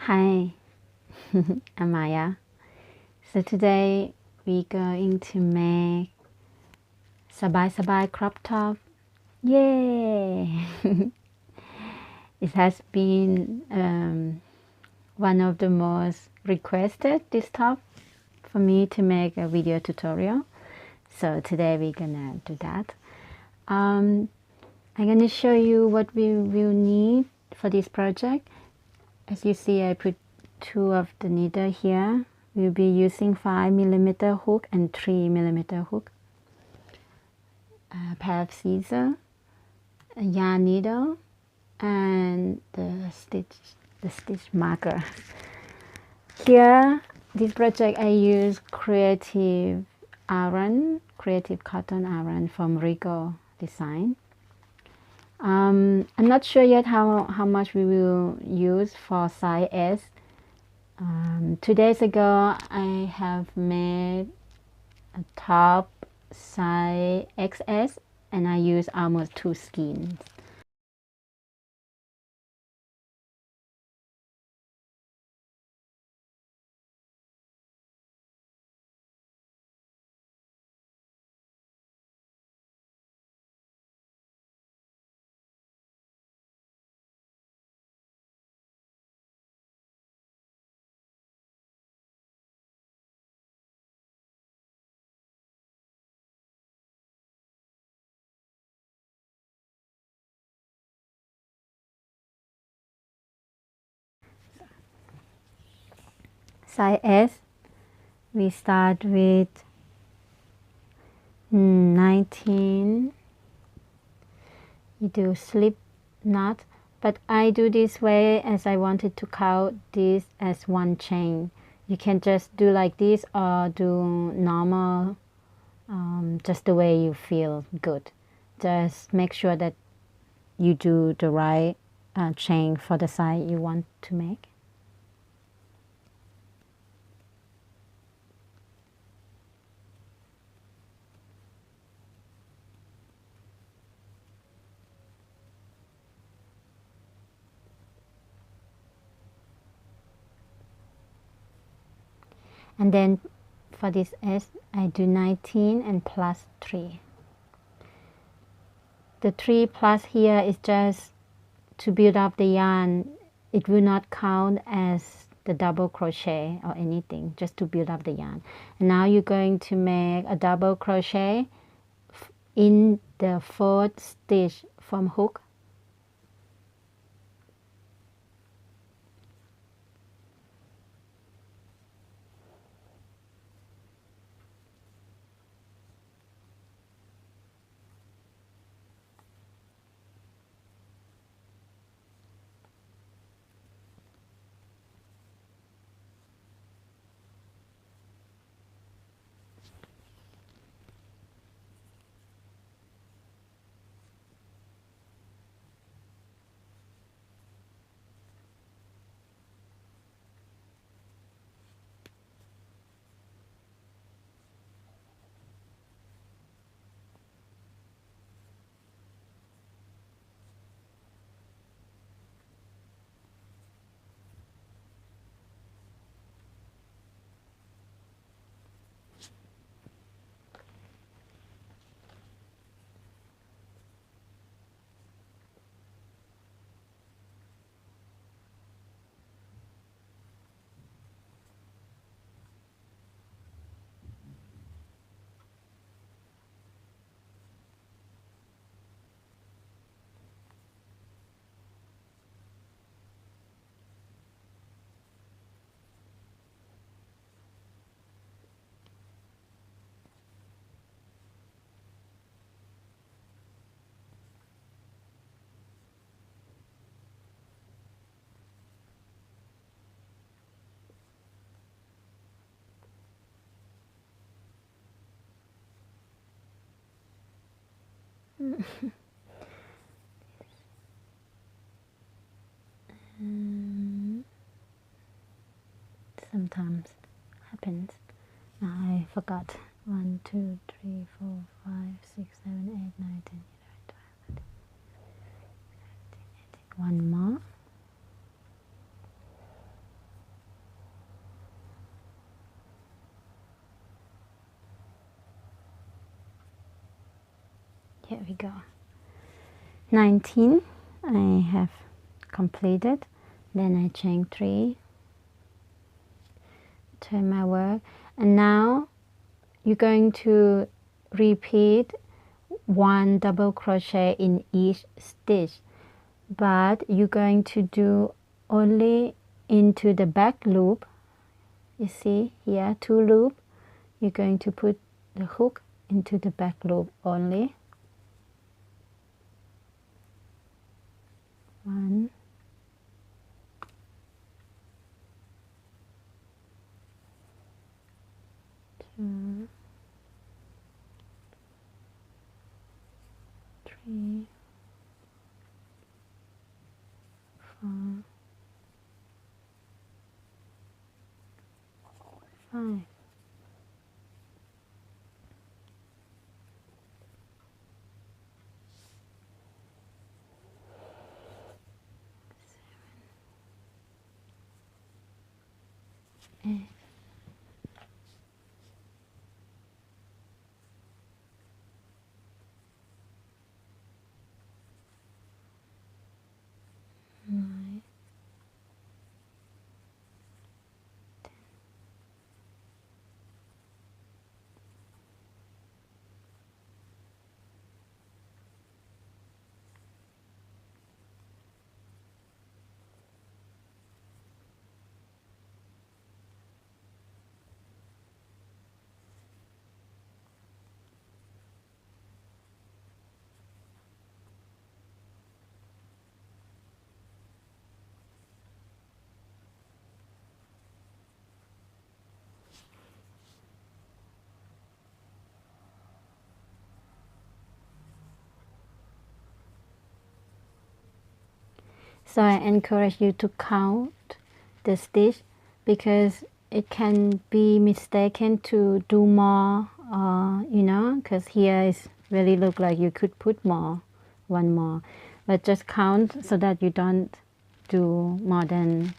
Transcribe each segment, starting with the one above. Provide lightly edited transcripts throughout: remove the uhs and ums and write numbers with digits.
Hi, I'm Maya. So today we're going to make Sabai Sabai crop top. Yay! It has been one of the most requested this top for me to make a video tutorial. So today we're gonna do that. I'm gonna show you what we will need for this project. As you see, I put two of the needle here. We'll be using 5mm hook and 3mm hook, a pair of scissors, a yarn needle, and the stitch marker. Here, this project I use creative cotton aran from Rico design. I'm not sure yet how much we will use for size S. 2 days ago, I have made a top size XS and I use almost 2 skeins. Size S, we start with 19. You do slip knot, but I do this way as I wanted to count this as one chain. You can just do like this or do normal, just the way you feel good. Just make sure that you do the right chain for the size you want to make. And then for this S, I do 19 and plus 3. The 3 plus here is just to build up the yarn. It will not count as the double crochet or anything, just to build up the yarn. And now you're going to make a double crochet in the 4th stitch from hook. Sometimes happens. I forgot. 1, 2, 3, 4, 5, 6, 7, 8, 9, 10, 11, 12, 13, 14, 15. One more. here we go. 19 I have completed. Then I chain 3, turn my work, and now you're going to repeat 1 double crochet in each stitch, but you're going to do only into the back loop. You see here 2 loop. You're going to put the hook into the back loop only. 1, 2, 3, 4, 5. And 9. So I encourage you to count the stitch, because it can be mistaken to do more, you know, because here is really look like you could put more, 1 more, but just count so that you don't do more than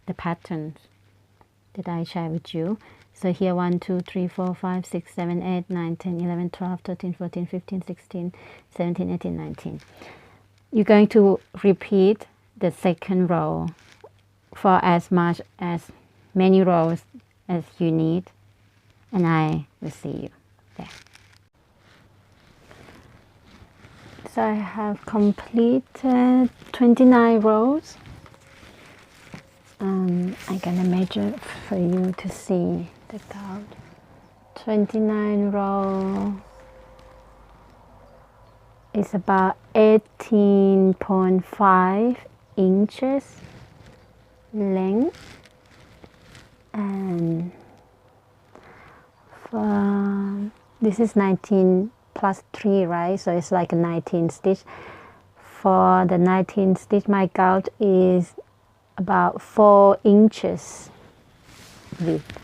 the patterns that I share with you. So here 1, 2, 3, 4, 5, 6, 7, 8, 9, 10, 11, 12, 13, 14, 15, 16, 17, 18, 19. You're going to repeat the second row for as many rows as you need, and I will see you there. So I have completed 29 rows. I'm gonna measure for you to see the count. 29 row is about 18.5 inches length, and this is 19 plus 3, right? So it's like a 19 stitch. For the 19 stitch, my count is about 4 inches width.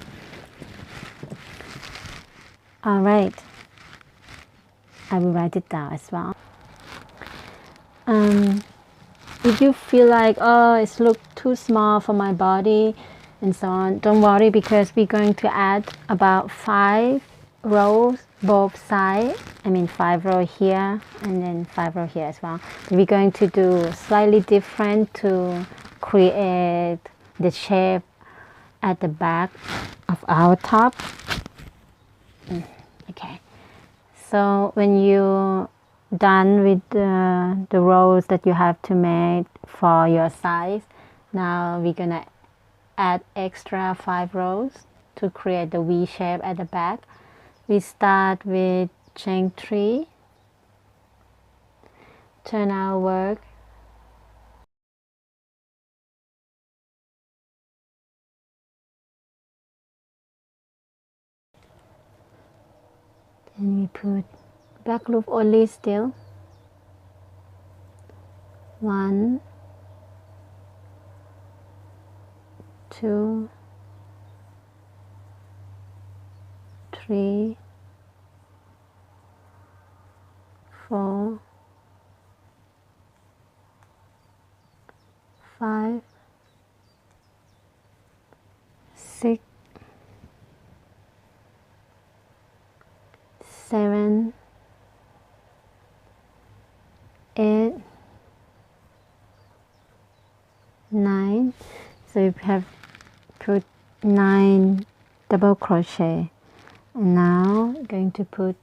All right, I will write it down as well. If you feel like, oh, it's look too small for my body and so on, don't worry, because we're going to add about 5 rows both sides. I mean 5 rows here and then 5 rows here as well. We're going to do slightly different to create the shape at the back of our top. Okay, so when you done with the rows that you have to make for your size, now we're gonna add extra 5 rows to create the V shape at the back. We start with chain 3, turn our work, and we put back loop only still. 1, 2, 3, 4, 5, 6, 7, 9. So you have put 9 double crochet, and now going to put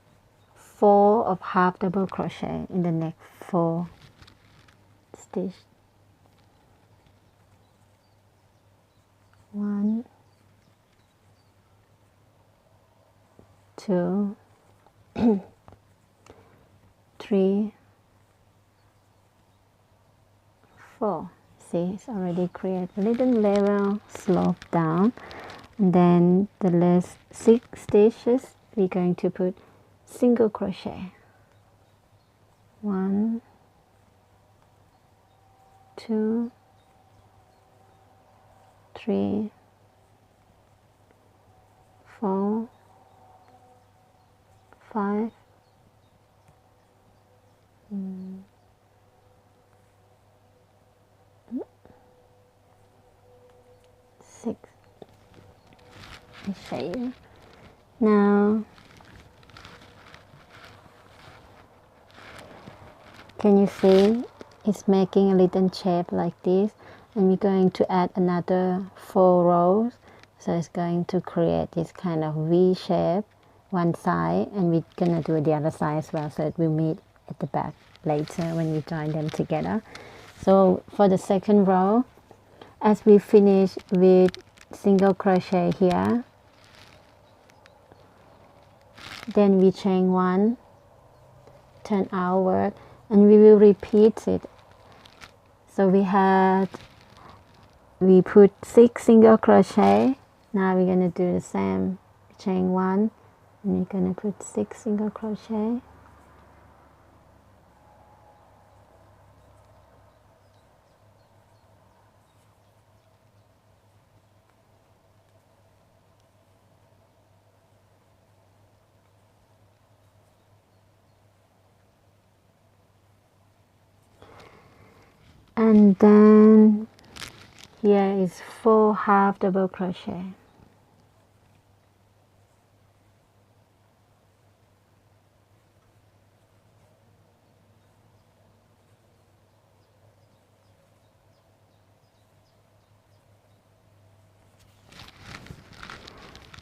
4 of half double crochet in the next 4 stitch. 1, 2, 3, 4. See, it's already created a little level slope down, and then the last 6 stitches we're going to put single crochet. 1, 2, 3, 4, 5, 6. I show you. Now, can you see it's making a little shape like this, and we're going to add another 4 rows, so it's going to create this kind of V shape one side, and we're gonna do the other side as well, so it will meet at the back later when we join them together. So for the second row, as we finish with single crochet here, then we chain 1, turn outward, and we will repeat it. So we put 6 single crochet. Now we're gonna do the same, chain 1, and we're gonna put 6 single crochet. And then here is 4 half double crochet.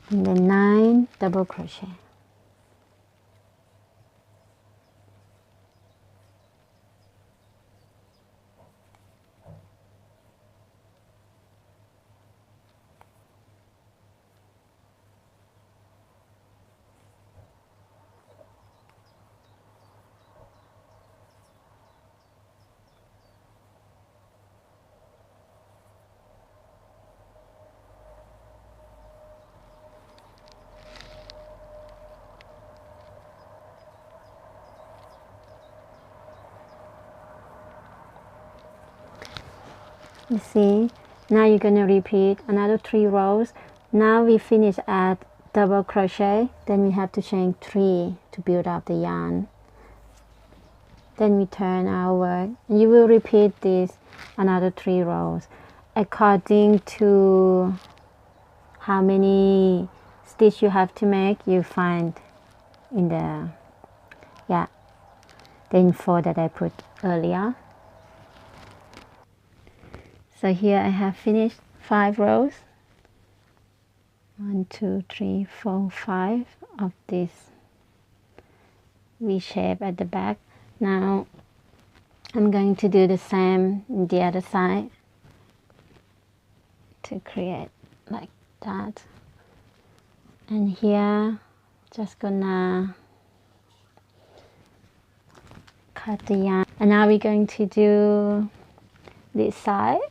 And then 9 double crochet. You see, now you're going to repeat another 3 rows. Now we finish at double crochet, then we have to chain 3 to build up the yarn. Then we turn our work. You will repeat this another 3 rows according to how many stitch you have to make. You find in the info that I put earlier. So here I have finished 5 rows. 1, 2, 3, 4, 5 of this V shape at the back. Now I'm going to do the same on the other side to create like that. And here just gonna cut the yarn. And now we're going to do this side.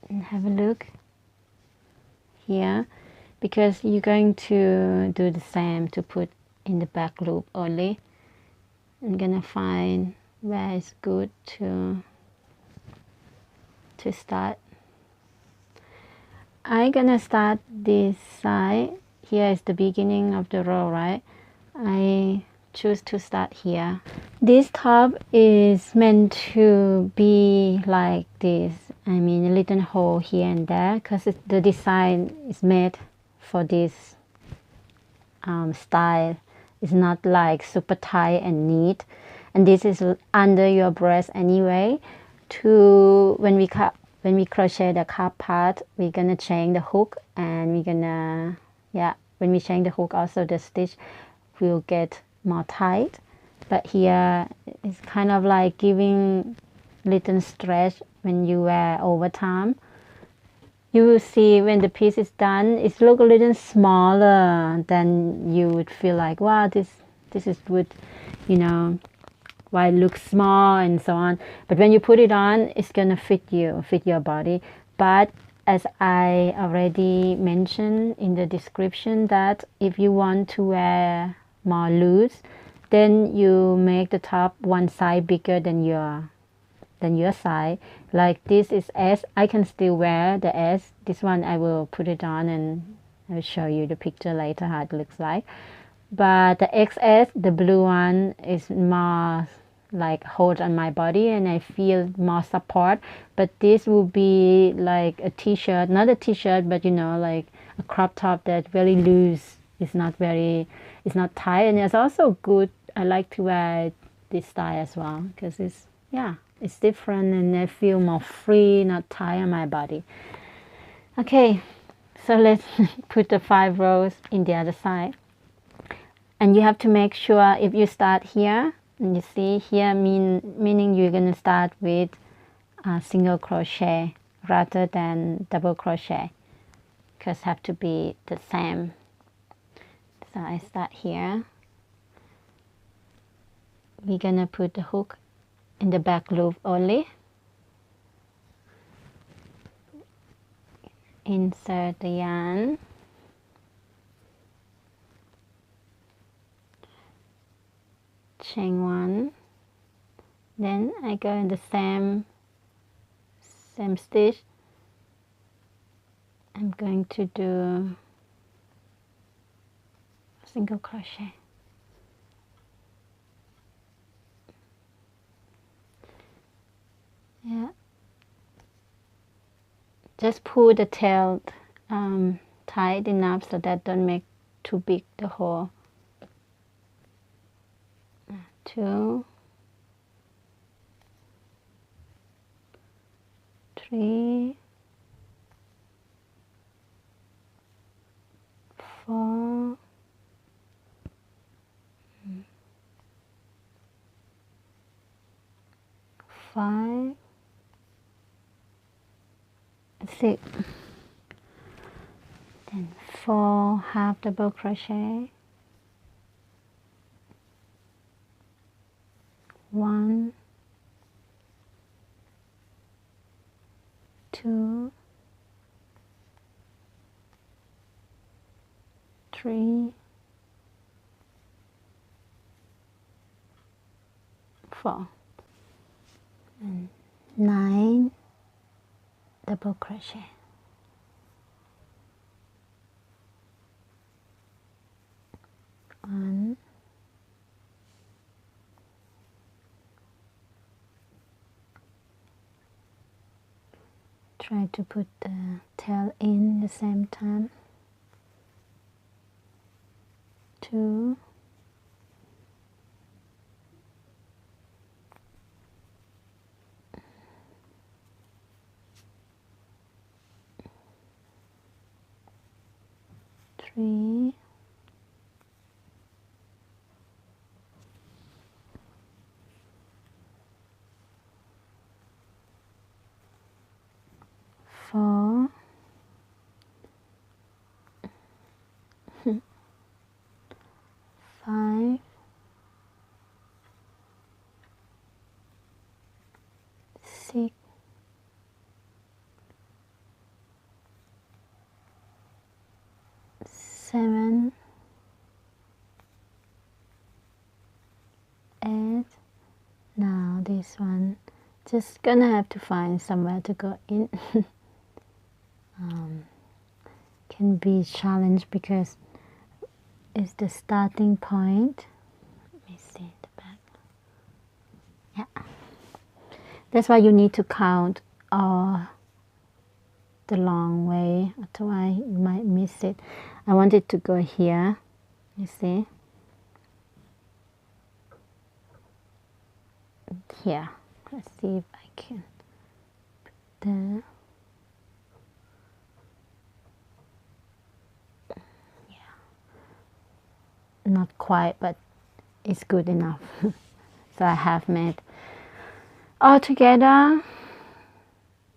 And have a look here, because you're going to do the same to put in the back loop only. I'm gonna find where it's good to start. I'm gonna start this side. Here is the beginning of the row, right? I choose to start here. This top is meant to be like this. I mean, a little hole here and there, because the design is made for this style. It's not like super tight and neat. And this is under your breast anyway, to when we crochet the cup part, we're gonna change the hook, and we're gonna, yeah, when we change the hook also the stitch will get more tight. But here it's kind of like giving little stretch when you wear over time. You will see when the piece is done, it looks a little smaller than you would feel like, wow, this is good, you know, why it looks small and so on. But when you put it on, it's gonna fit your body. But as I already mentioned in the description, that if you want to wear more loose, then you make the top one side bigger than your side. Like this is S, I can still wear the S. This one I will put it on and I'll show you the picture later how it looks like. But the XS, the blue one, is more like hold on my body and I feel more support. But this will be like a t-shirt, not a t-shirt, but you know, like a crop top that very loose. It's not tight, and it's also good. I like to wear this style as well because it's, yeah, it's different and I feel more free, not tight on my body. Okay, so let's put the 5 rows in the other side. And you have to make sure if you start here, and you see here meaning you're going to start with single crochet rather than double crochet, because have to be the same. So I start here. We're going to put the hook in the back loop only. Insert the yarn. Chain 1. Then I go in the same stitch. I'm going to do single crochet. Yeah. Just pull the tail tight enough so that don't make too big the hole. 2, 3, 4, 5, 6, then 4 half double crochet, 1, 2, 3, 4, and 9 double crochet. One, try to put the tail in the same time. 2, 3, 4, 5, 6, 7, 8. Now this one, just gonna have to find somewhere to go in. Can be challenged because it's the starting point. Let me see the back. Yeah, that's why you need to count the long way, otherwise you might miss it. I want it to go here, you see, here. Let's see if I can. there. Not quite, but it's good enough. So I have made altogether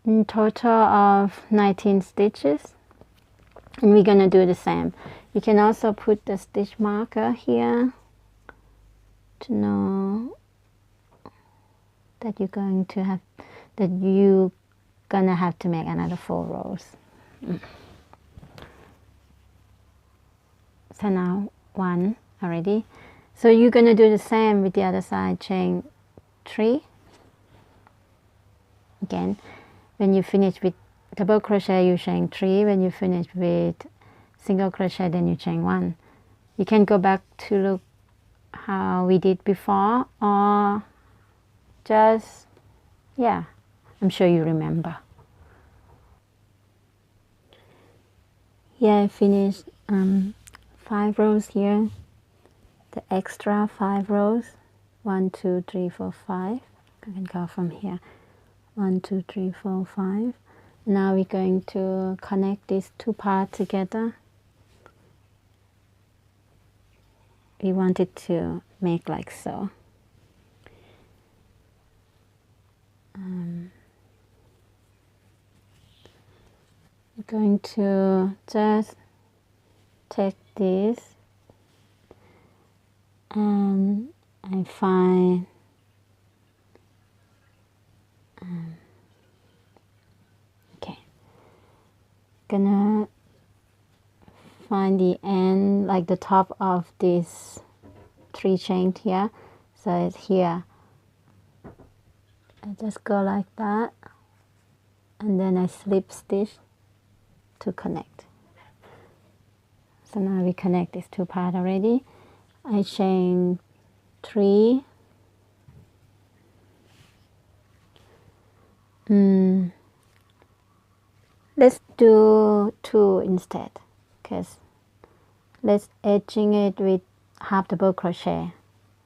in total of 19 stitches, and we're gonna do the same. You can also put the stitch marker here to know that you're going to have to make another 4 rows. So now 1 already. So you're gonna do the same with the other side. Chain 3 again. When you finish with double crochet, you chain 3. When you finish with single crochet, then you chain 1. You can go back to look how we did before, or just, yeah, I'm sure you remember. Here I finished 5 rows here, the extra 5 rows, 1, 2, 3, 4, 5. I can go from here, 1, 2, 3, 4, 5. Now we're going to connect these 2 parts together. We want it to make like so. I'm going to just take this and I find okay, gonna find the end, like the top of this 3 chain here, so it's here. I just go like that, and then I slip stitch to connect. So now we connect these 2 parts already. I chain 3. Let's do 2 instead, because let's edging it with half double crochet.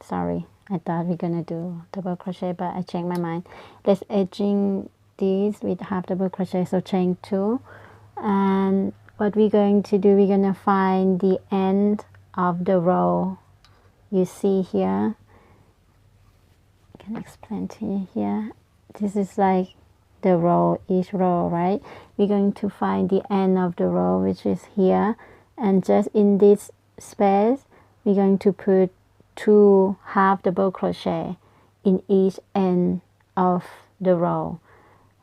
Sorry, I thought we're gonna do double crochet, but I changed my mind. Let's edging these with half double crochet, so chain 2. And what we're going to do, we're gonna find the end of the row. You see here, I can explain to you here. This is like the row, each row, right? We're going to find the end of the row, which is here, and just in this space we're going to put 2 half double crochet in each end of the row.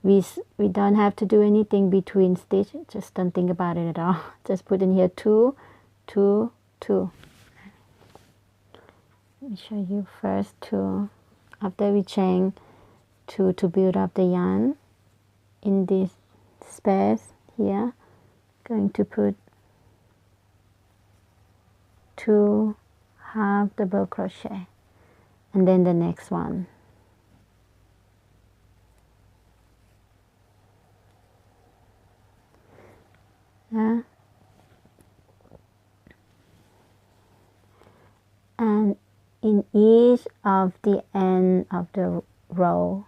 We don't have to do anything between stitch, just don't think about it at all. Just put in here 2, 2, 2. Let me show you first 2. After we chain 2 to build up the yarn, in this space here, going to put 2 half double crochet, and then the next one. Yeah. And in each of the end of the row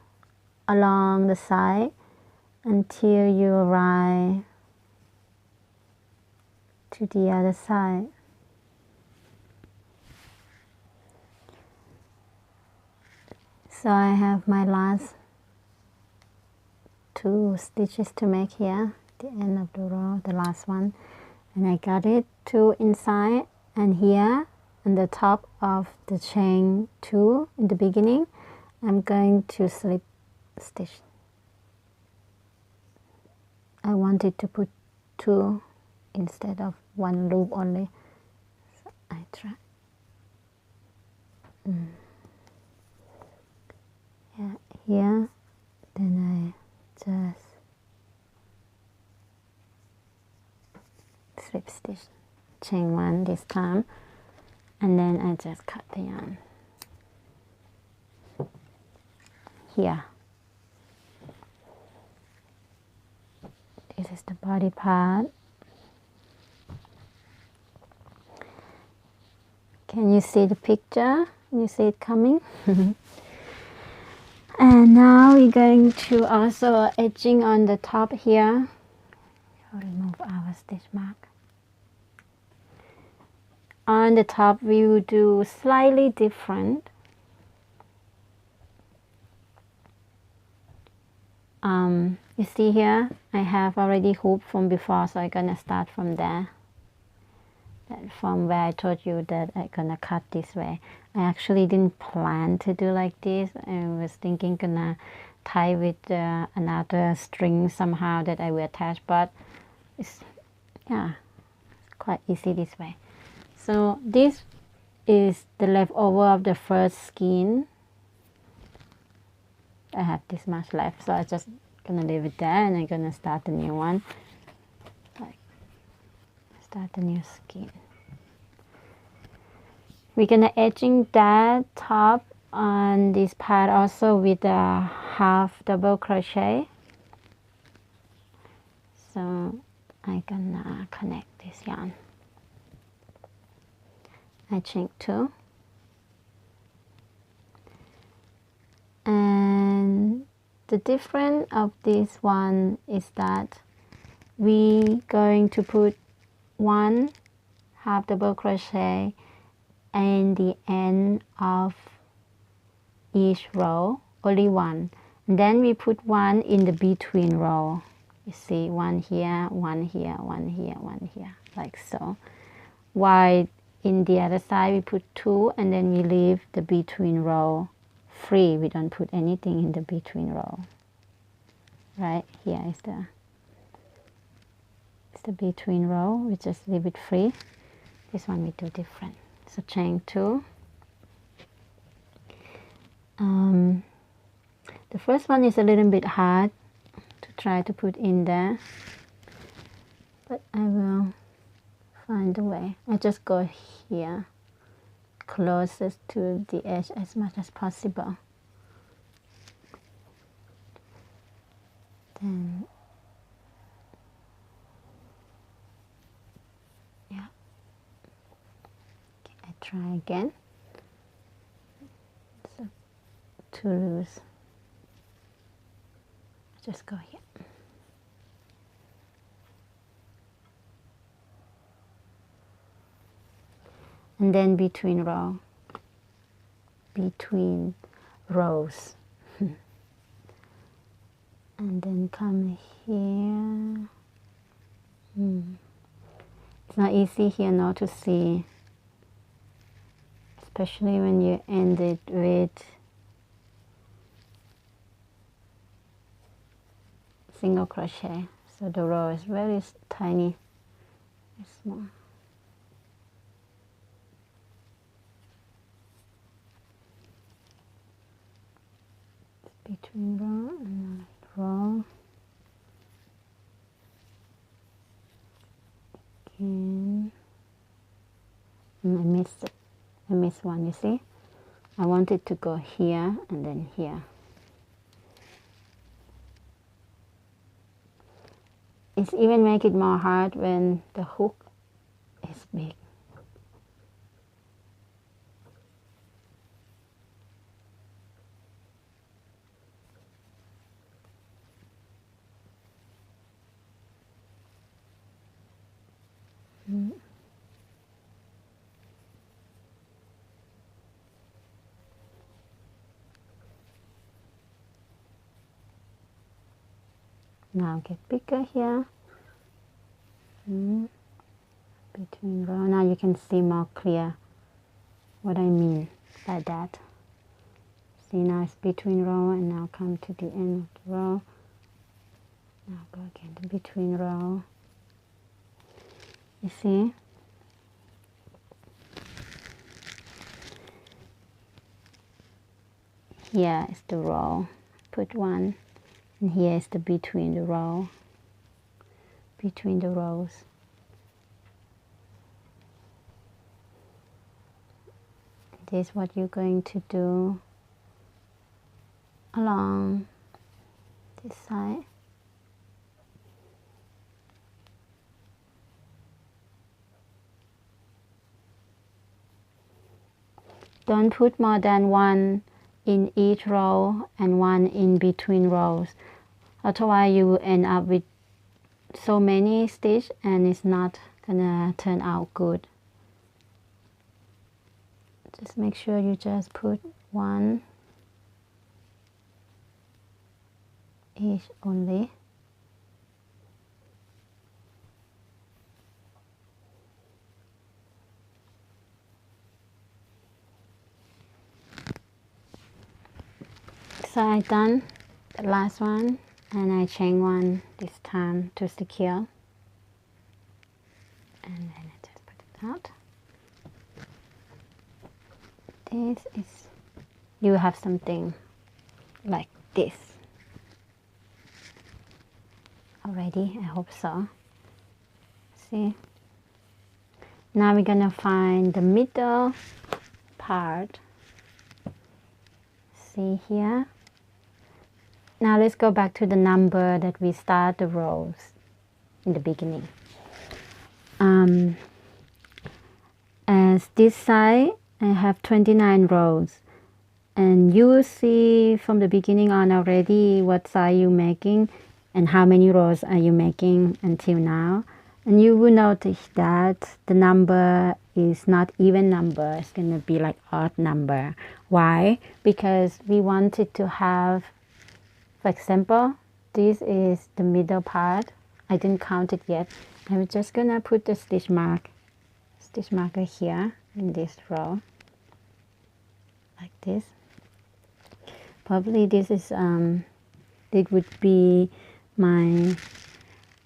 along the side until you arrive to the other side. So I have my last 2 stitches to make here, the end of the row, the last one, and I got it 2 inside, and here on the top of the chain 2 in the beginning, I'm going to slip stitch. I wanted to put 2 instead of 1 loop only, so I try. Yeah, here, then I just slip stitch, chain 1 this time, and then I just cut the yarn here. This is the body part. Can you see the picture? Can you see it coming? And now we're going to also edging on the top here. I'll remove our stitch mark. On the top we will do slightly different. You see here I have already hooped from before, so I'm gonna start from there. From where I told you that I'm gonna cut this way. I actually didn't plan to do like this. I was thinking gonna tie with another string somehow that I will attach, but it's quite easy this way. So this is the leftover of the first skein. I have this much left, so I just gonna leave it there, and I'm gonna start a new one. Start a new skein. We're gonna edging that top on this part also with a half double crochet. So I'm gonna connect this yarn. I chain 2, and the difference of this one is that we going to put one half double crochet in the end of each row, only one, and then we put one in the between row. You see, one here, one here, one here, one here, like so. While in the other side we put 2, and then we leave the between row free. We don't put anything in the between row. Right here is the between row. We just leave it free. This one we do different. So chain 2. The first one is a little bit hard to try to put in there, but I will find a way. I just go here closest to the edge as much as possible. Then yeah, okay, I try again. So too loose. Just go here. And then between rows. And then come here. It's not easy here now to see, especially when you end it with single crochet. So the row is very tiny, very small. Between row and row. Again. And I missed it. I missed one, you see? I want it to go here and then here. It's even make it more hard when the hook is big. Now get bigger here. Between row. Now you can see more clear what I mean by that. See, now it's between row, and now come to the end of the row. Now go again to between row. You see? Here is the row. Put one. And here is the between the row, between the rows. This is what you're going to do along this side. Don't put more than one in each row and 1 in between rows. Otherwise you will end up with so many stitches and it's not gonna turn out good. Just make sure you just put 1 each only. So I done the last one and I chain 1 this time to secure, and then I just put it out. This is, you have something like this already, I hope so. See, now we're gonna find the middle part. See here. Now let's go back to the number that we start the rows in the beginning. As this side, I have 29 rows, and you see from the beginning on already what side you're making and how many rows are you making until now. And you will notice that the number is not even number, it's going to be like odd number. Why? Because we wanted to have, for example, this is the middle part. I didn't count it yet. I'm just gonna put the stitch marker here in this row, like this. Probably this is it would be my,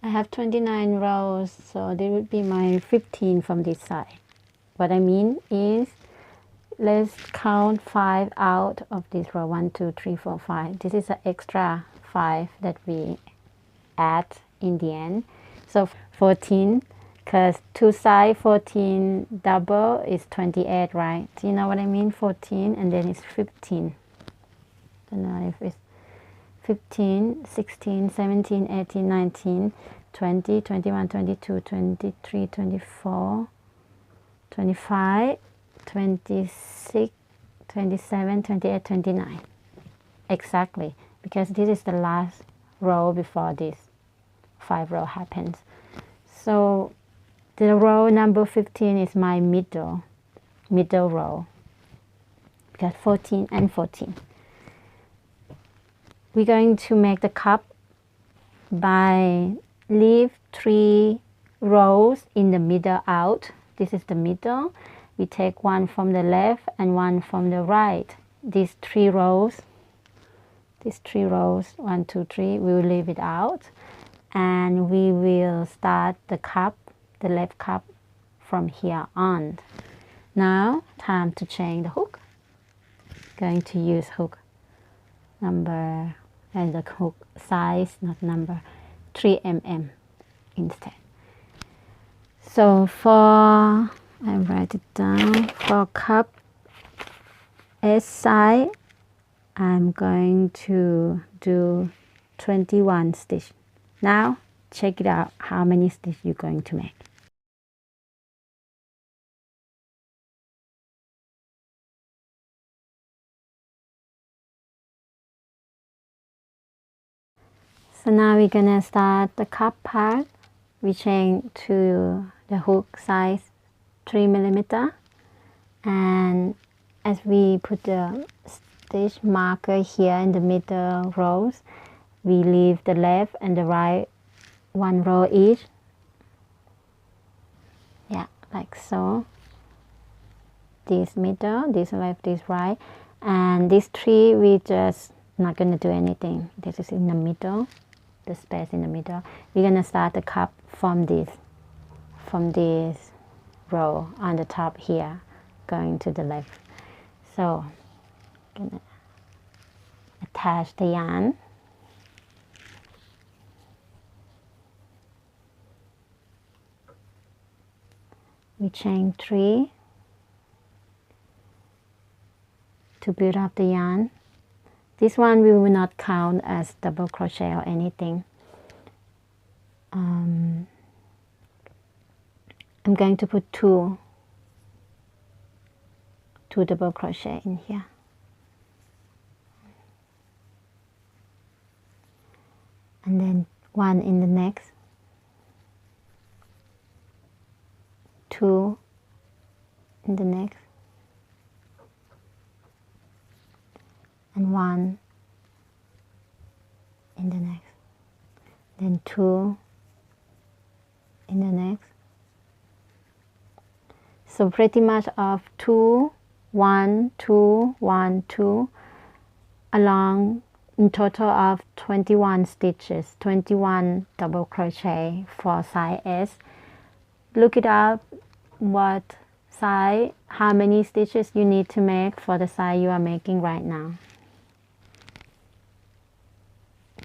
I have 29 rows, so there would be my 15 from this side. What I mean is, let's count 5 out of this row. 1, 2, 3, 4, 5. This is an extra 5 that we add in the end. So 14, because 2 sides, 14 double is 28, right? Do you know what I mean? 14 and then it's 15. I don't know if it's 15, 16, 17, 18, 19, 20, 21, 22, 23, 24, 25, 26, 27, 28, 29. Exactly, because this is the last row before this 5 row happens. So the row number 15 is my middle row. Got 14 and 14. We're going to make the cup by leave 3 rows in the middle out. This is the middle. We take 1 from the left and 1 from the right. These 3 rows, 1, 2, 3, we will leave it out. And we will start the cup, the left cup, from here on. Now, time to chain the hook. Going to use hook number, and the hook size, not number, 3 mm instead. So for, I write it down, for cup S side, I'm going to do 21 stitch. Now check it out how many stitches you're going to make. So now we're gonna start the cup part. We chain to the hook size 3 mm, and as we put the stitch marker here in the middle rows, we leave the left and the right 1 row each. Yeah, like so. This middle, this left, this right, and these 3 we just not gonna do anything. This is in the middle, the space in the middle. We're gonna start the cup from this row on the top here, going to the left. So gonna attach the yarn. We chain 3 to build up the yarn. This one we will not count as double crochet or anything. I'm going to put two double crochet in here. and then 1 in the next, 2 in the next, and 1 in the next, then 2 in the next. So pretty much of 2, 1, 2, 1, 2 along in total of 21 stitches, 21 double crochet for size S. Look it up what size, how many stitches you need to make for the size you are making right now.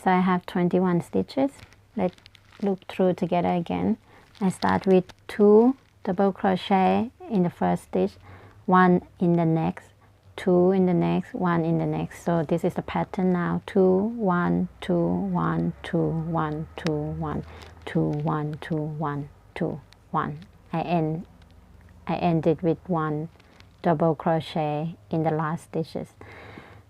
So I have 21 stitches. Let's look through together again. I start with 2 double crochet in the first stitch, 1 in the next, 2 in the next, 1 in the next. So this is the pattern now. 2, 1, 2, 1, 2, 1, 2, 1, 2, 1, 2, 1, 2, 1. I ended with 1 double crochet in the last stitches.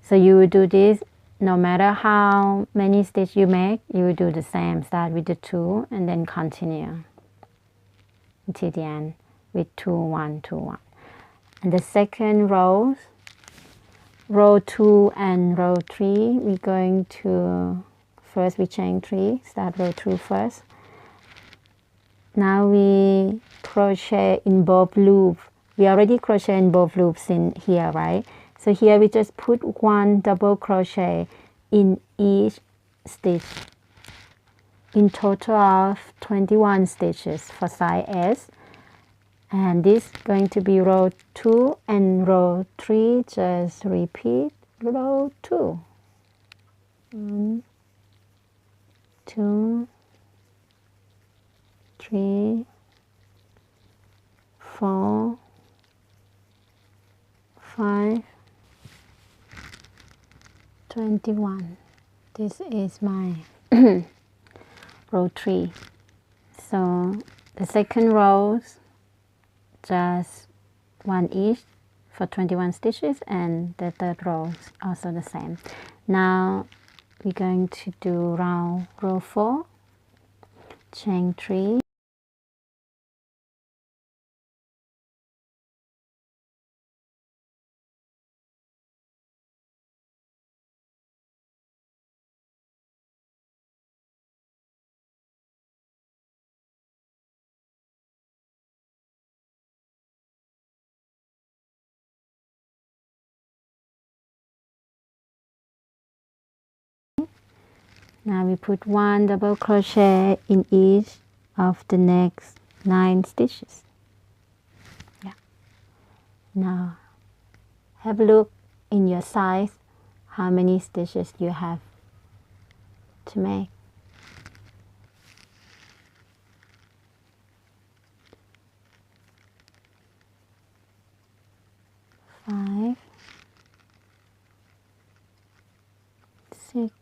So you will do this no matter how many stitches you make. You will do the same. Start with the 2 and then continue until the end with 2, 1, 2, 1. And the second row 2 and row 3, we're going to, first we chain 3, start row 2 first. Now we crochet in both loops. We already crochet in both loops in here, right? So here we just put 1 double crochet in each stitch. In total of 21 stitches for size S. And this is going to be row 2 and row 3. Just repeat row 2. 1, 2, 3, 4, 5, 21. This is my row 3. So the second rows, just 1 each for 21 stitches, and the third row is also the same. Now we're going to do row 4, chain 3. Now we put 1 double crochet in each of the next 9 stitches. Yeah. Now have a look in your size how many stitches you have to make. 5, 6,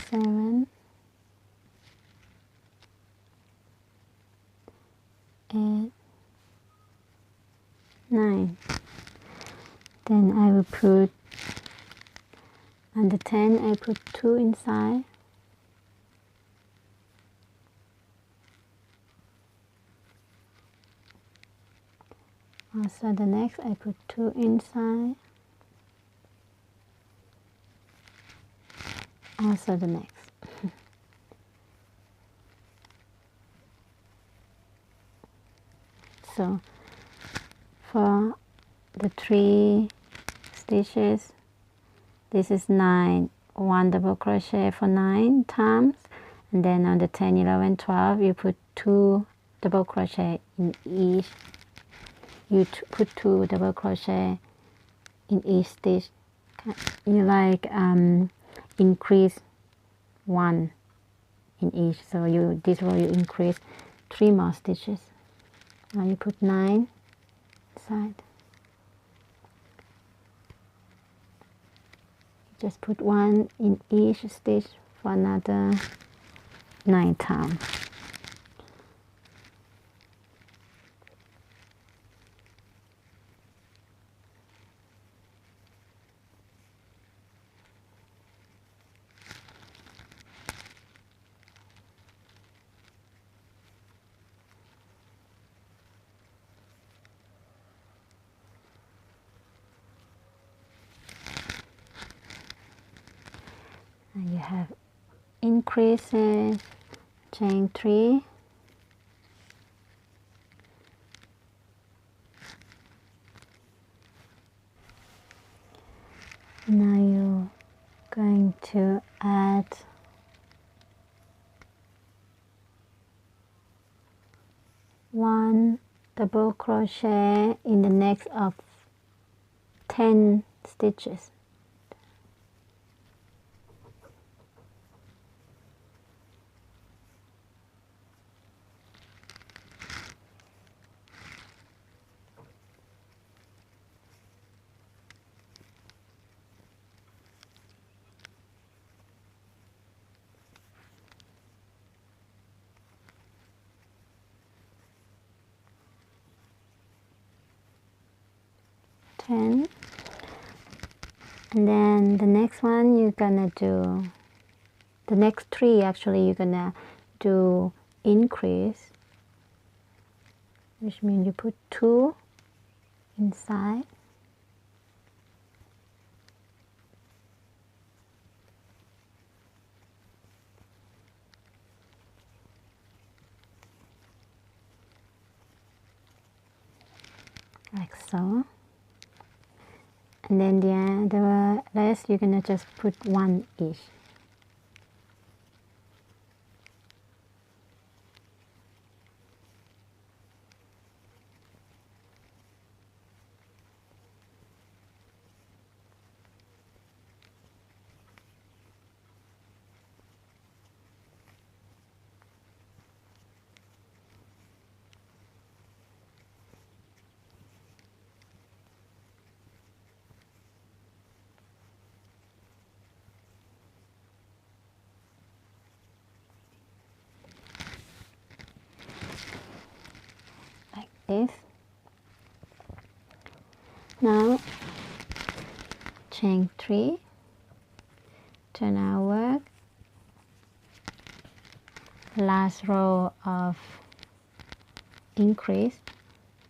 7, 8, 9. Then I will put on the 10, I put 2 inside. Also the next I put 2 inside. Also the next. So for the 3 stitches, this is 9, 1 double crochet for 9 times, and then on the 10, 11, 12 you put 2 double crochet in each. You put 2 double crochet in each stitch. You like increase 1 in each, so this way you increase 3 more stitches. Now you put 9 inside. Just put 1 in each stitch for another 9 times. And you have increases, chain 3, now you're going to add 1 double crochet in the next of 10 stitches. And then the next one you're gonna do, the next 3 actually you're gonna do increase, which means you put 2 inside, like so. And then the rest you're gonna just put 1 each. This. Now chain 3, turn our work, last row of increase.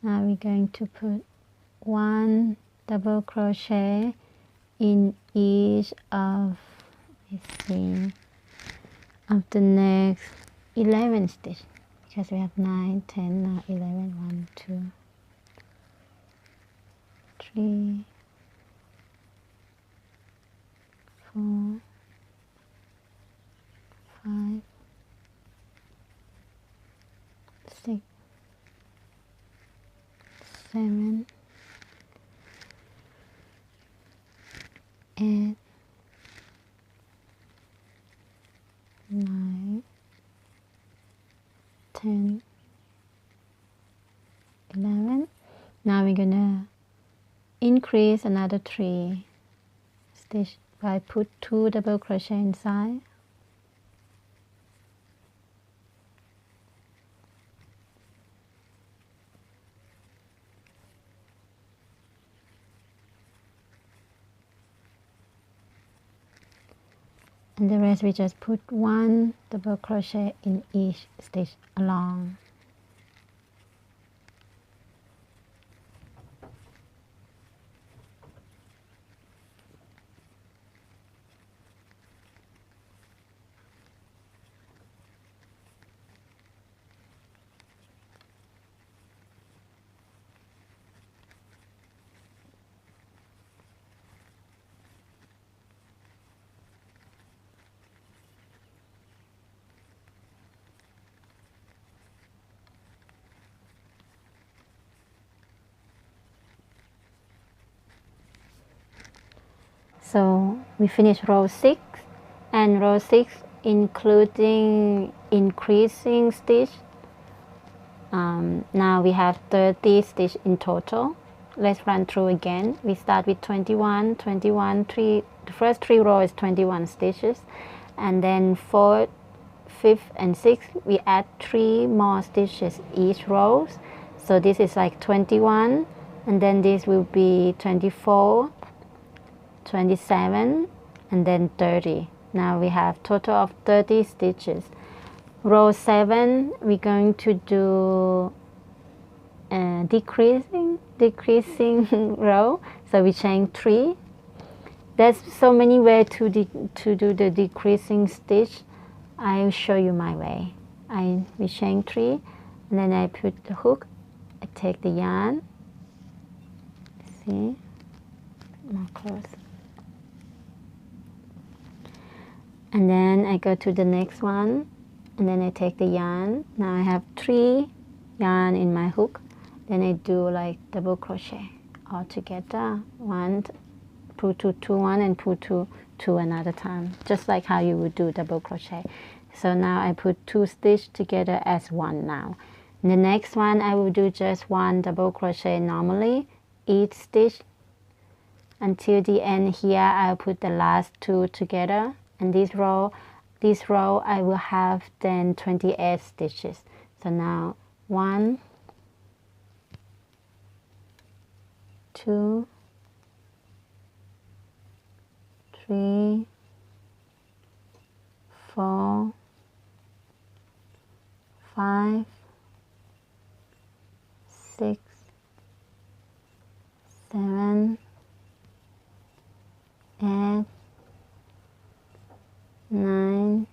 Now we're going to put 1 double crochet in each of, let's see, of the next 11 stitches, because we have 9, 10, now 11, 1, 2, 3, 4, 5, 6, 7, 8, 9, 10, 11. Now we're gonna increase another 3 stitch by put 2 double crochet inside, and the rest we just put 1 double crochet in each stitch along. So we finished row 6, and row 6 including increasing stitch. Now we have 30 stitch in total. Let's run through again. We start with 21, 21, 3. The first 3 rows is 21 stitches, and then 4th, 5th, and 6th we add 3 more stitches each row. So this is like 21, and then this will be 24, 27, and then 30. Now we have total of 30 stitches. Row 7 we're going to do decreasing row. So we chain 3, There's so many ways to do the decreasing stitch. I'll show you my way. We chain 3, and then I put the hook. I take the yarn. See, more close. And then I go to the next one, and then I take the yarn. Now I have 3 yarn in my hook. Then I do like double crochet all together. 1, pull 2, 2, 1, and pull 2, 2 another time, just like how you would do double crochet. So now I put 2 stitches together as 1 now. In the next one I will do just 1 double crochet normally each stitch until the end. Here I'll put the last 2 together, and this row I will have then 28 stitches. So now 1, 2, 3, 4, 5, 6, 7, 8, 9,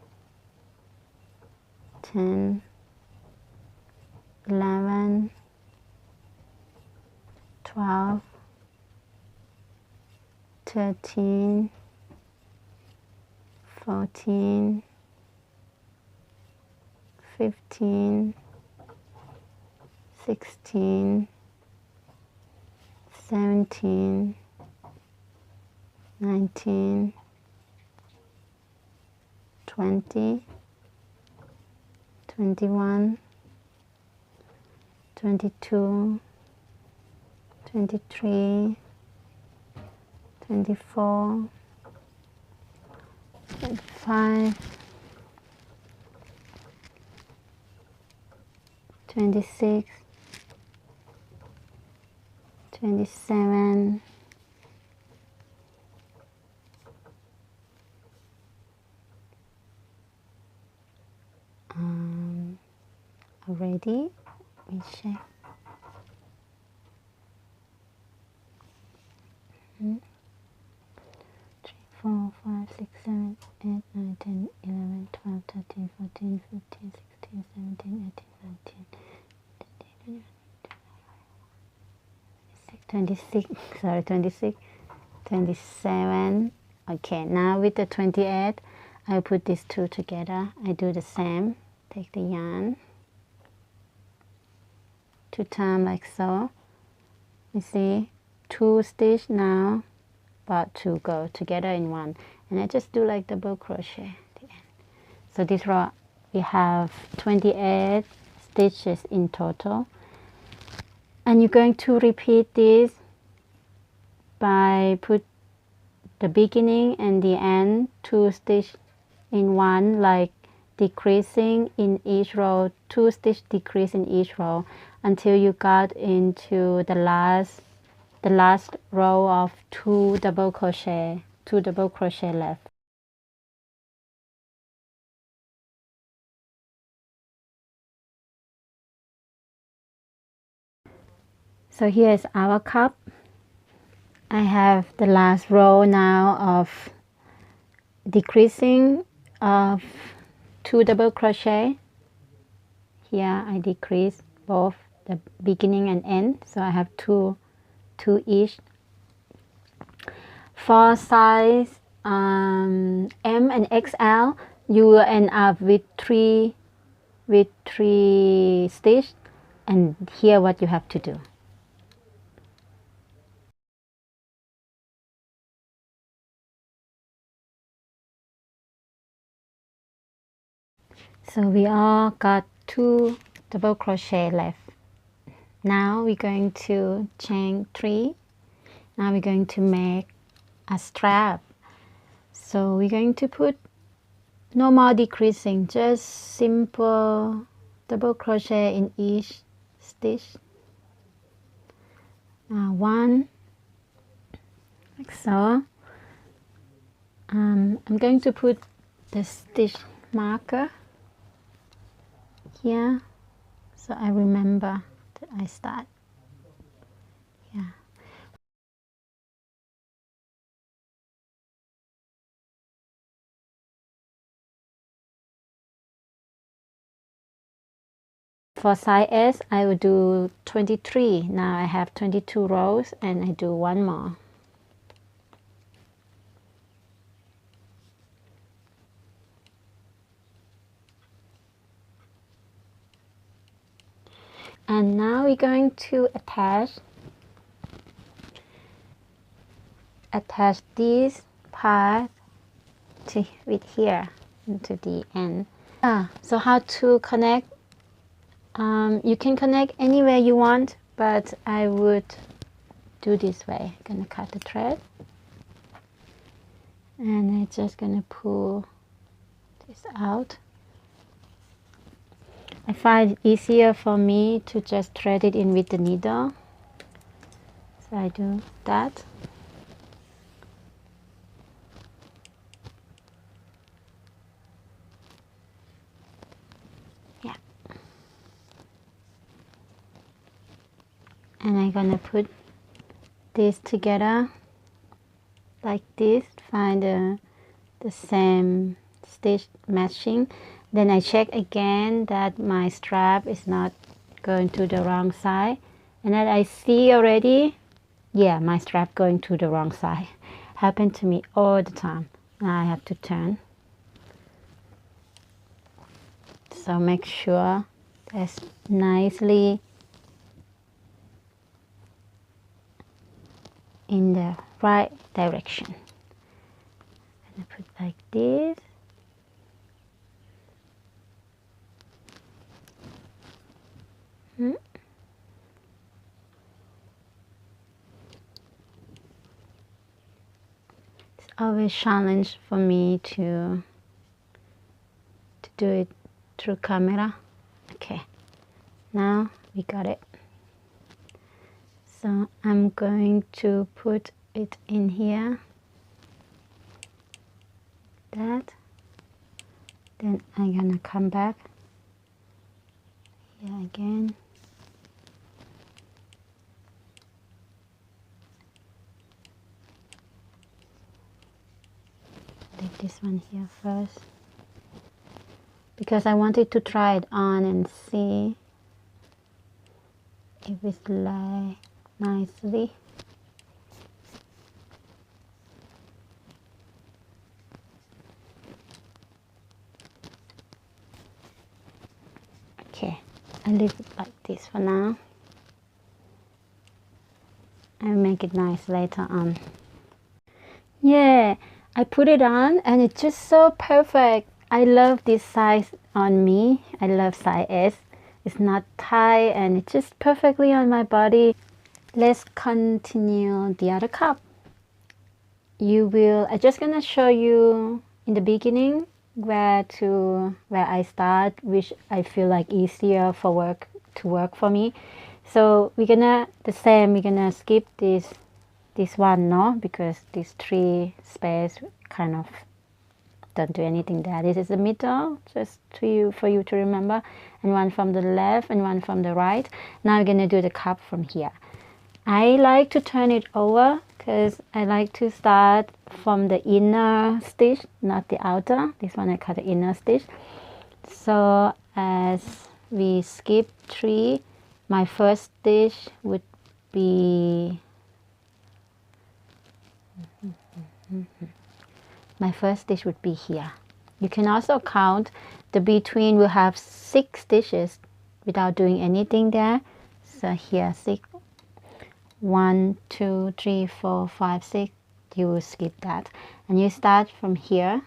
10, 11, 12, 13, 14, 15, 16, 17, 19, 20, 21, 22, 23, 24, 25, 26, 27, already, we check. 3, 4, 5, 6, 7, 8, 9, 10, 11, 12, 13, 14, 15, 16, 17, 18, 19, 26, sorry, 26, 27. Okay, now with the 28, I put these 2 together. I do the same. Take the yarn, 2 times like so. You see, 2 stitch now, but 2 go together in 1, and I just do like double crochet at the end. So this row we have 28 stitches in total, and you're going to repeat this by put the beginning and the end 2 stitch in 1, like decreasing in each row, 2 stitch decrease in each row until you got into the last row of 2 double crochet left. So here is our cup. I have the last row now of decreasing of 2 double crochet. Here I decrease both the beginning and end, so I have 2 each. For size M and XL, you will end up with 3 stitches, and here what you have to do. So we all got 2 double crochet left. Now we're going to chain 3. Now we're going to make a strap. So we're going to put no more decreasing, just simple double crochet in each stitch. 1 like so. I'm going to put the stitch marker here, so I remember that I start. Yeah. for size S, I will do 23. Now I have 22 rows and I do one more. And now we're going to attach this part with here into the end. So how to connect? You can connect anywhere you want, but I would do this way. I'm gonna cut the thread, and I'm just gonna pull this out. I find it easier for me to just thread it in with the needle, so I do that. Yeah, and I'm gonna put this together like this, find the same stitch matching. Then I check again that my strap is not going to the wrong side, and then I see already, yeah, my strap going to the wrong side. Happened to me all the time. Now I have to turn. So make sure that's nicely in the right direction. I'm gonna put like this. It's always a challenge for me to do it through camera. Okay, now we got it. So I'm going to put it in here. That. Then I'm gonna come back here again. Leave this one here first, because I wanted to try it on and see if it lay nicely. Okay, I leave it like this for now. I'll make it nice later on. Yeah, I put it on and it's just so perfect. I love this size on me. I love size S. It's not tight and it's just perfectly on my body. Let's continue the other cup. I'm just gonna show you in the beginning where I start, which I feel like easier to work for me. So we're gonna skip this one, no, because these 3 space kind of don't do anything there. This is the middle, just for you to remember, and one from the left and one from the right. Now we're gonna do the cup from here. I like to turn it over because I like to start from the inner stitch, not the outer. This one I cut the inner stitch. So as we skip 3, my first stitch would be here. You can also count the between. Will have 6 stitches without doing anything there. So here 6, 1, 2, 3, 4, 5, 6. You will skip that, and you start from here.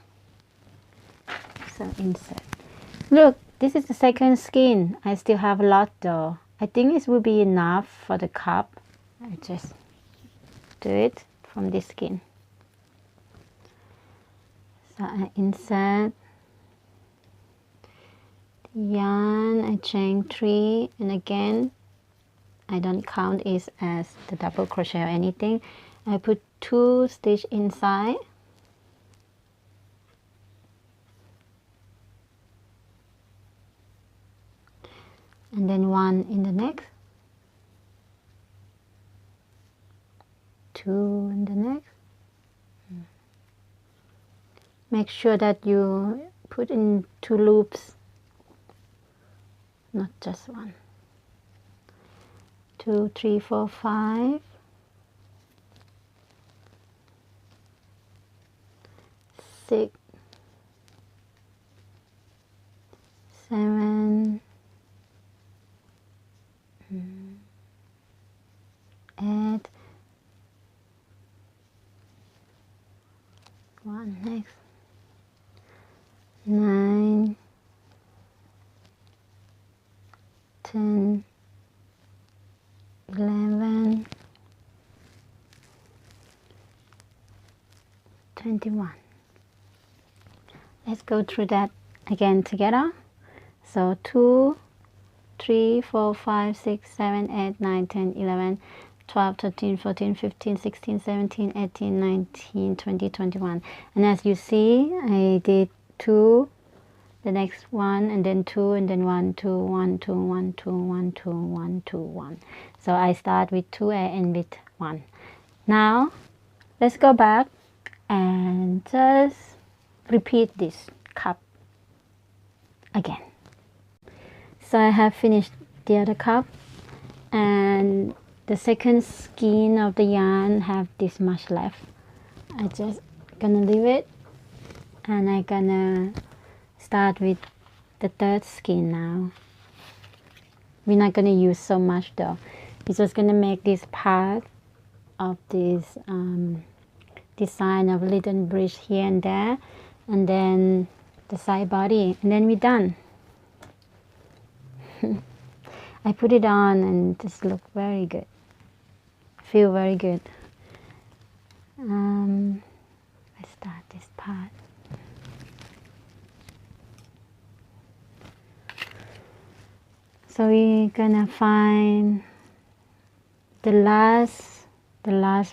So insert. Look, this is the second skein. I still have a lot though. I think this will be enough for the cup. I just do it from this skein. So I insert the yarn, I chain 3, and again I don't count it as the double crochet or anything. I put 2 stitches inside, and then 1 in the next, 2 in the next. Make sure that you put in 2 loops not just 1, 2, 3, 4, 5, 6, 7, 8, 1 next, 9, 10, 11, 21. Let's go through that again together. So 2, 3, 4, 5, 6, 7, 8, 9, 10, 11, 12, 13, 14, 15, 16, 17, 18, 19, 20, 21. And as you see, I did 2, the next 1, and then 2, and then 1, 2, 1, 2, 1, 2, 1, 2, 1, 2, 1. So I start with 2 and end with 1. Now, let's go back and just repeat this cup again. So I have finished the other cup, and the second skein of the yarn have this much left. I just gonna leave it, and I gonna start with the third skein now. We're not gonna use so much though. We're just gonna make this part of this design of little bridge here and there, and then the side body, and then we're done. I put it on and just look very good, feel very good. Let's start this part. So we're gonna find the last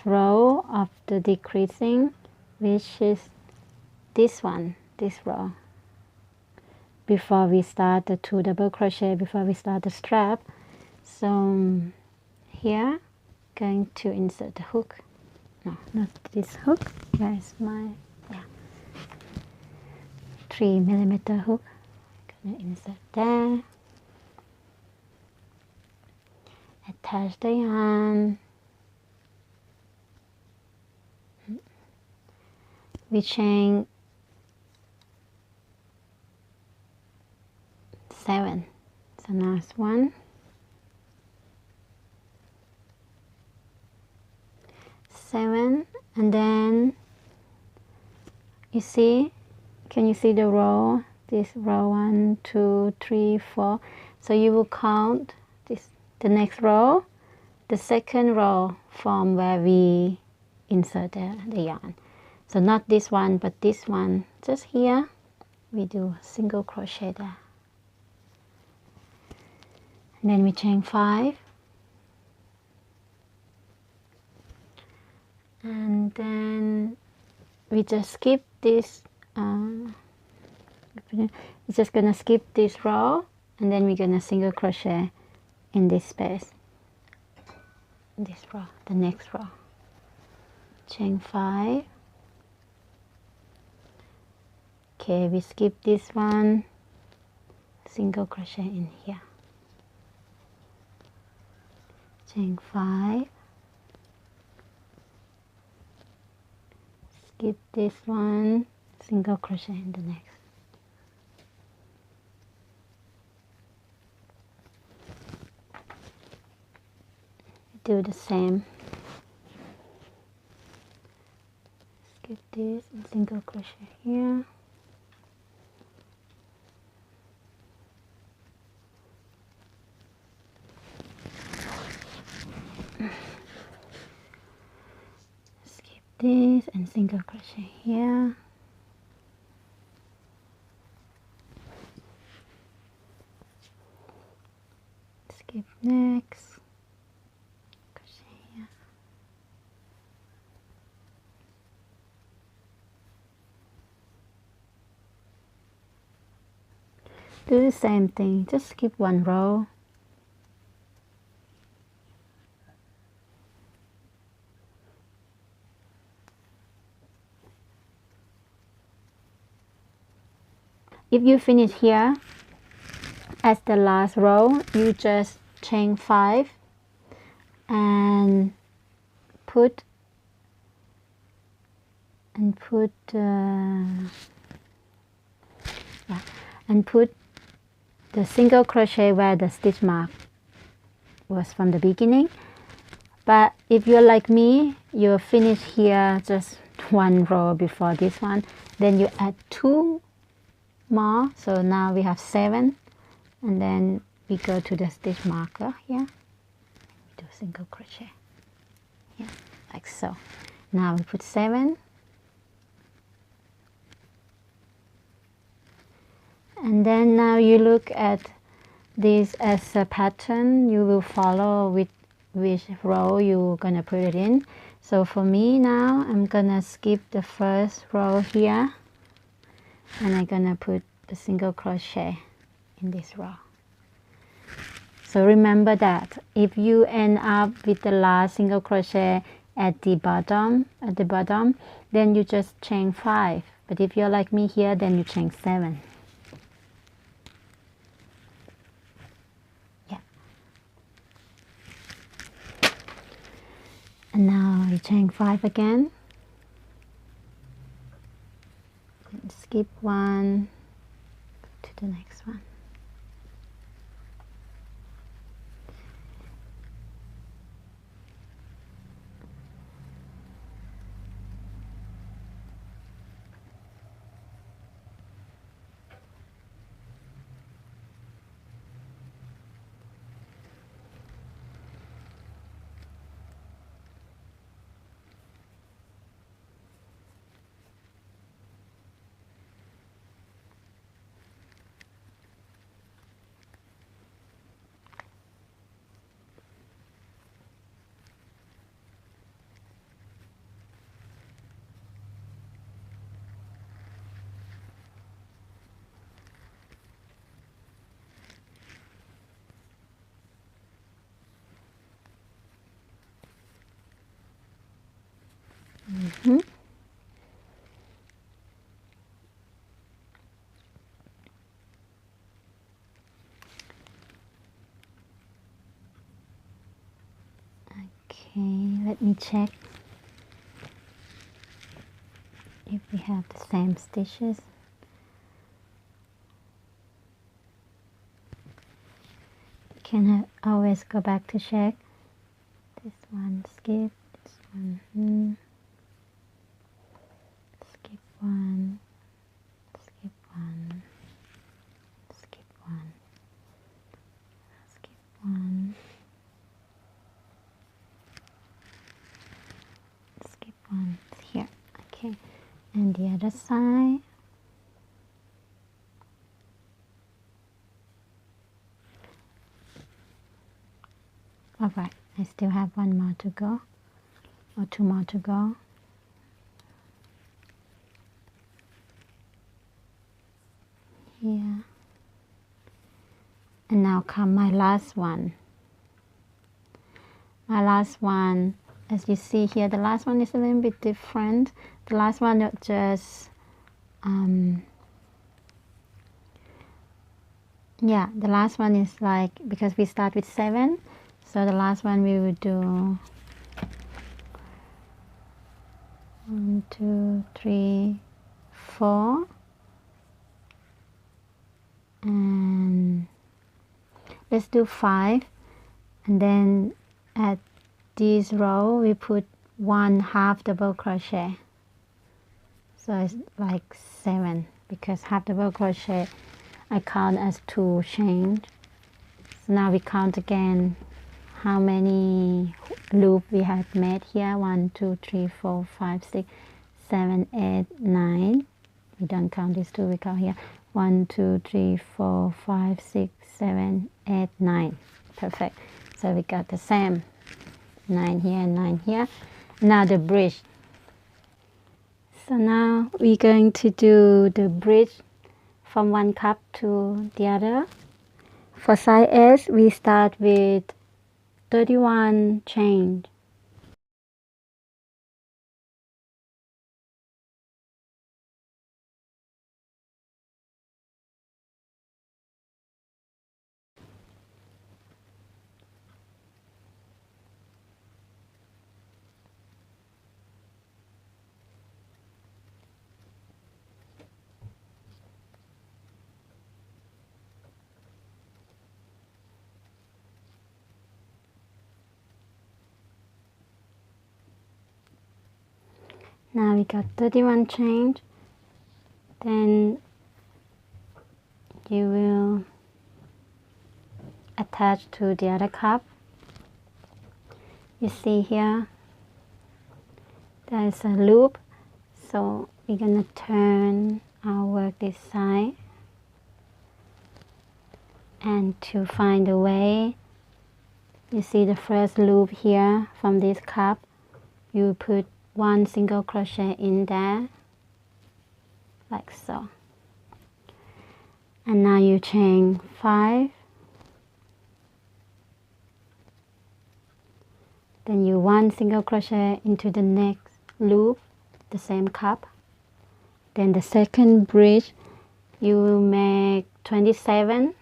row of the decreasing, which is this one, this row, before we start the 2 double crochet, before we start the strap. So here, going to insert the hook. No, not this hook. Where is my 3mm hook? Gonna insert there. Attach the yarn. We chain 7. So now it's 1, 7, and then you see, can you see the row? This row 1, 2, 3, 4. So you will count this, the next row, the second row from where we insert the yarn. So not this one, but this one. Just here, we do a single crochet there. And then we chain 5. And then we just skip this, we're just gonna skip this row, and then we're gonna single crochet in this space, this row, the next row. Chain 5. Okay, we skip this one, single crochet in here. Chain 5. Skip this one, single crochet in the next. Do the same. Skip this and single crochet here. Skip this and single crochet here. Skip next. Crochet here. Do the same thing, just skip one row. If you finish here, as the last row, you just chain 5 and put the single crochet where the stitch mark was from the beginning. But if you're like me, you finish here just one row before this one, then you add 2 more, so now we have 7, and then we go to the stitch marker here, we do single crochet, yeah, like so. Now we put 7, and then now you look at this as a pattern. You will follow with which row you're gonna put it in. So for me now, I'm gonna skip the first row here, and I'm gonna put the single crochet in this row. So remember that if you end up with the last single crochet at the bottom, then you just chain 5. But if you're like me here, then you chain 7. Yeah. And now you chain 5 again. And skip 1 to the next one. Mm-hmm. Okay, let me check if we have the same stitches. Can I always go back to check. This one skip, this one skip 1, skip 1, skip 1, skip 1, skip 1 here. Okay, and the other side. Alright, I still have 1 more to go, or 2 more to go. Here. And now come my last one. My last one, as you see here, the last one is a little bit different. The last one just, yeah, the last one is like, because we start with 7, so the last one we will do 1, 2, 3, 4, and let's do 5, and then at this row we put 1 half double crochet, so it's like 7, because half double crochet I count as 2 chains. So now we count again how many loops we have made here. 1, 2, 3, 4, 5, 6, 7, 8, 9. We don't count these 2, we count here 1, 2, 3, 4, 5, 6, 7, 8, 9. Perfect. So we got the same 9 here and 9 here. Now the bridge. So now we're going to do the bridge from one cup to the other. For side edge, we start with 31 chains. Now we got 31 chains. Then you will attach to the other cup. You see here there's a loop, so we're gonna turn our work this side, and to find the way, you see the first loop here from this cup, you put 1 single crochet in there like so, and now you chain 5, then you 1 single crochet into the next loop, the same cup. Then the second bridge you will make 27,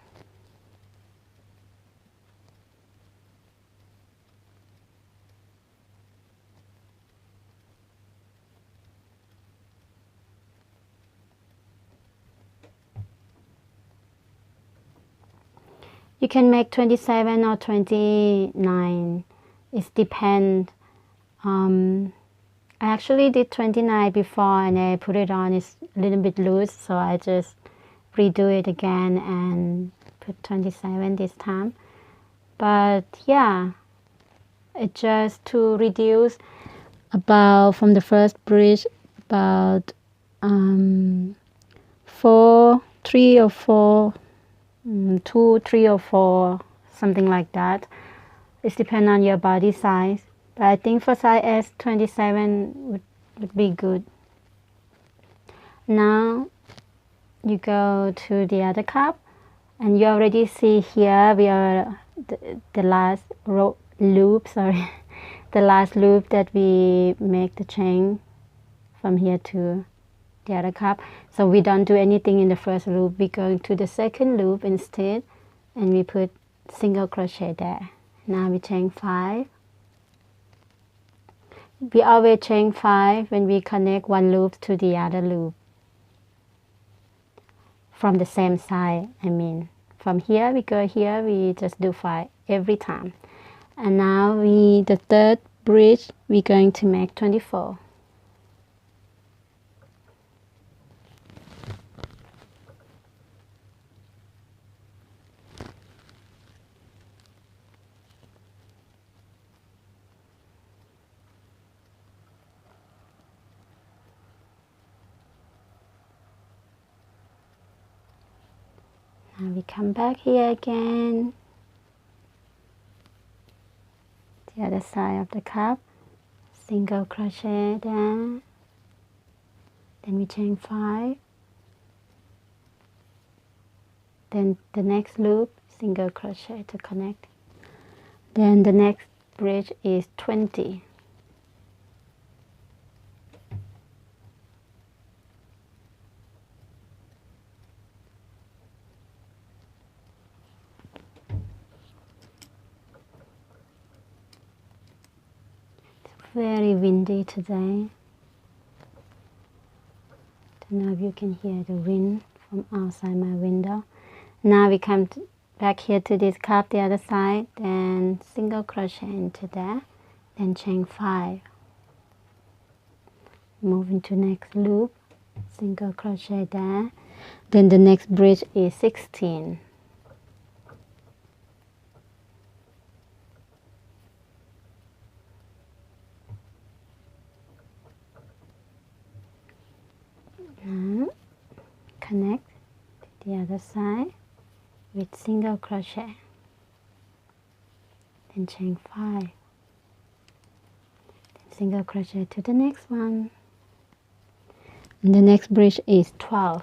you can make 27 or 29. It depends. I actually did 29 before and I put it on. It's a little bit loose, so I just redo it again and put 27 this time. But yeah, it's just to reduce about from the first bridge about 3 or 4, 2, 3 or 4, something like that. It depends on your body size. But I think for size S, 27 would be good. Now you go to the other cup, and you already see here we are the last loop, sorry, the last loop that we make the chain from here to the other cup. So we don't do anything in the first loop. We go to the second loop instead, and we put single crochet there. Now we chain 5. We always chain 5 when we connect one loop to the other loop. From the same side, I mean. From here, we go here, we just do 5 every time. And now the third bridge, we're going to make 24. Now we come back here again, the other side of the cup, single crochet there, then we chain 5, then the next loop, single crochet to connect, then the next bridge is 20. Very windy today. Don't know if you can hear the wind from outside my window. Now we come back here to this cup, the other side, then single crochet into there, then chain 5. Move into next loop, single crochet there. Then the next bridge is 16. Now connect to the other side with single crochet, then chain 5, then single crochet to the next one, and the next bridge is 12.